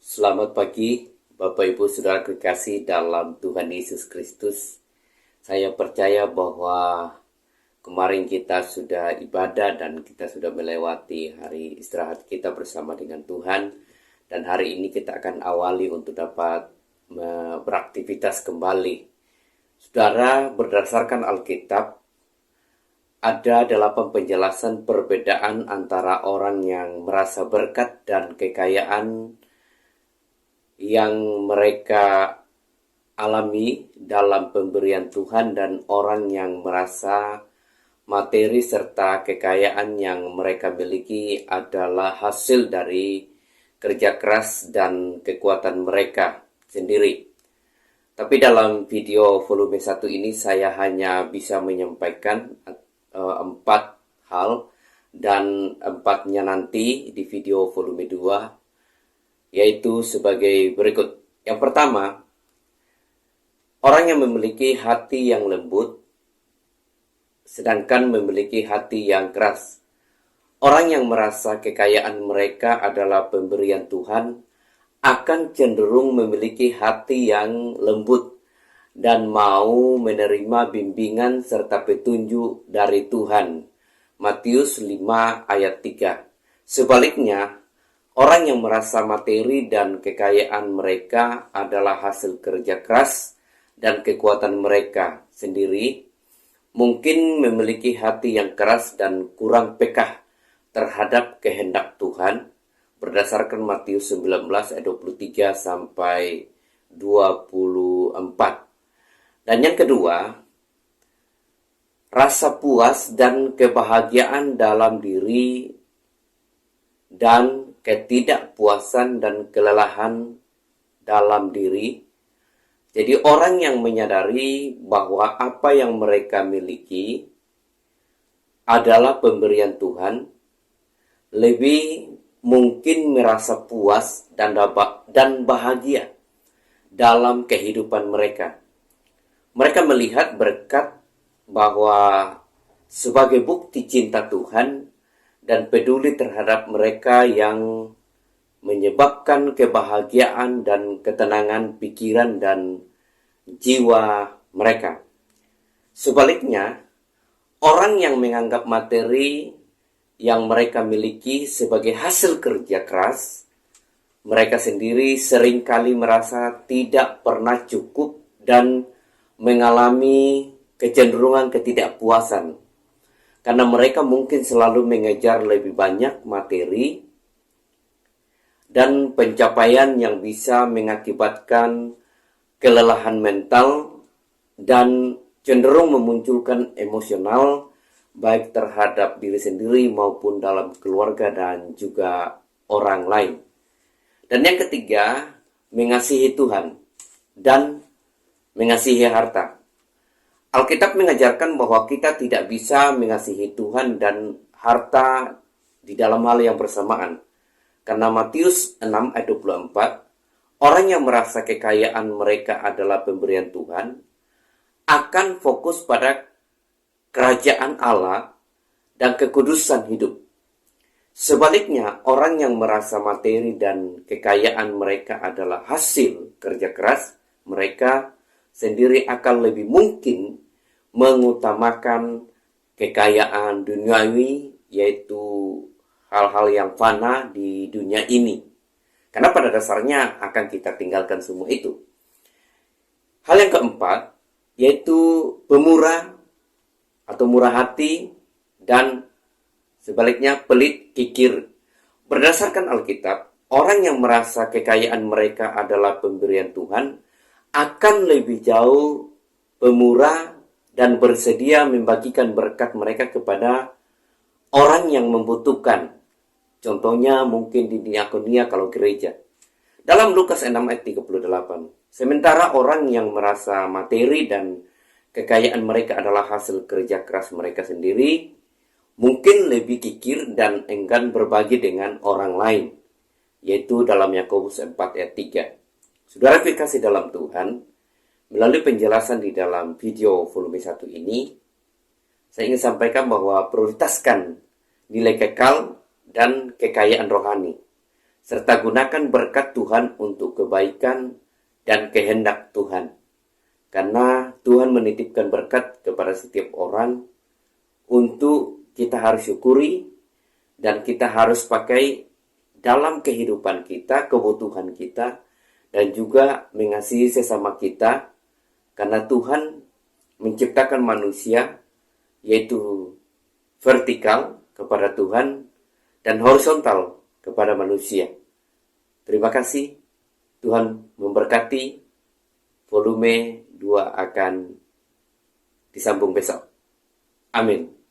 Selamat pagi, Bapak Ibu Saudara kekasih dalam Tuhan Yesus Kristus. Saya percaya bahwa kemarin kita sudah ibadah dan kita sudah melewati hari istirahat kita bersama dengan Tuhan. Dan hari ini kita akan awali untuk dapat beraktivitas kembali. Saudara, berdasarkan Alkitab, ada 8 penjelasan perbedaan antara orang yang merasa berkat dan kekayaan yang mereka alami dalam pemberian Tuhan dan orang yang merasa materi serta kekayaan yang mereka miliki adalah hasil dari kerja keras dan kekuatan mereka sendiri. Tapi dalam video volume 1 ini saya hanya bisa menyampaikan 4 hal, dan 4-nya nanti di video volume 2, yaitu sebagai berikut. Yang pertama, orang yang memiliki hati yang lembut, sedangkan memiliki hati yang keras. Orang yang merasa kekayaan mereka adalah pemberian Tuhan akan cenderung memiliki hati yang lembut dan mau menerima bimbingan serta petunjuk dari Tuhan. Matius 5 ayat 3. Sebaliknya, orang yang merasa materi dan kekayaan mereka adalah hasil kerja keras dan kekuatan mereka sendiri, mungkin memiliki hati yang keras dan kurang peka terhadap kehendak Tuhan, berdasarkan Matius 19 ayat 23 sampai 24. Dan yang kedua, rasa puas dan kebahagiaan dalam diri dan ketidakpuasan dan kelelahan dalam diri. Jadi orang yang menyadari bahwa apa yang mereka miliki adalah pemberian Tuhan, lebih mungkin merasa puas dan bahagia dalam kehidupan mereka. Mereka melihat berkat bahwa sebagai bukti cinta Tuhan dan peduli terhadap mereka yang menyebabkan kebahagiaan dan ketenangan pikiran dan jiwa mereka. Sebaliknya, orang yang menganggap materi yang mereka miliki sebagai hasil kerja keras, mereka sendiri seringkali merasa tidak pernah cukup dan mengalami kecenderungan ketidakpuasan, karena mereka mungkin selalu mengejar lebih banyak materi dan pencapaian yang bisa mengakibatkan kelelahan mental dan cenderung memunculkan emosional baik terhadap diri sendiri maupun dalam keluarga dan juga orang lain. Dan yang ketiga, mengasihi Tuhan dan mengasihi harta. Alkitab mengajarkan bahwa kita tidak bisa mengasihi Tuhan dan harta di dalam hal yang bersamaan. Karena Matius 6 ayat 24, orang yang merasa kekayaan mereka adalah pemberian Tuhan akan fokus pada kerajaan Allah dan kekudusan hidup. Sebaliknya, orang yang merasa materi dan kekayaan mereka adalah hasil kerja keras mereka sendiri akan lebih mungkin mengutamakan kekayaan duniawi, yaitu hal-hal yang fana di dunia ini. Karena pada dasarnya akan kita tinggalkan semua itu. Hal yang keempat, yaitu pemurah atau murah hati, dan sebaliknya pelit kikir. Berdasarkan Alkitab, orang yang merasa kekayaan mereka adalah pemberian Tuhan akan lebih jauh pemurah dan bersedia membagikan berkat mereka kepada orang yang membutuhkan. Contohnya mungkin di diakonia kalau gereja. Dalam Lukas 6 ayat 38. Sementara orang yang merasa materi dan kekayaan mereka adalah hasil kerja keras mereka sendiri, mungkin lebih kikir dan enggan berbagi dengan orang lain, yaitu dalam Yakobus 4 ayat 3. Saudara kekasih dalam Tuhan, melalui penjelasan di dalam video volume 1 ini, saya ingin sampaikan bahwa prioritaskan nilai kekal dan kekayaan rohani. serta gunakan berkat Tuhan untuk kebaikan dan kehendak Tuhan. Karena Tuhan menitipkan berkat kepada setiap orang untuk kita harus syukuri dan kita harus pakai dalam kehidupan kita, kebutuhan kita, dan juga mengasihi sesama kita. Karena Tuhan menciptakan manusia, yaitu vertikal kepada Tuhan dan horizontal kepada manusia. Terima kasih. Tuhan memberkati. Volume 2 akan disambung besok. Amin.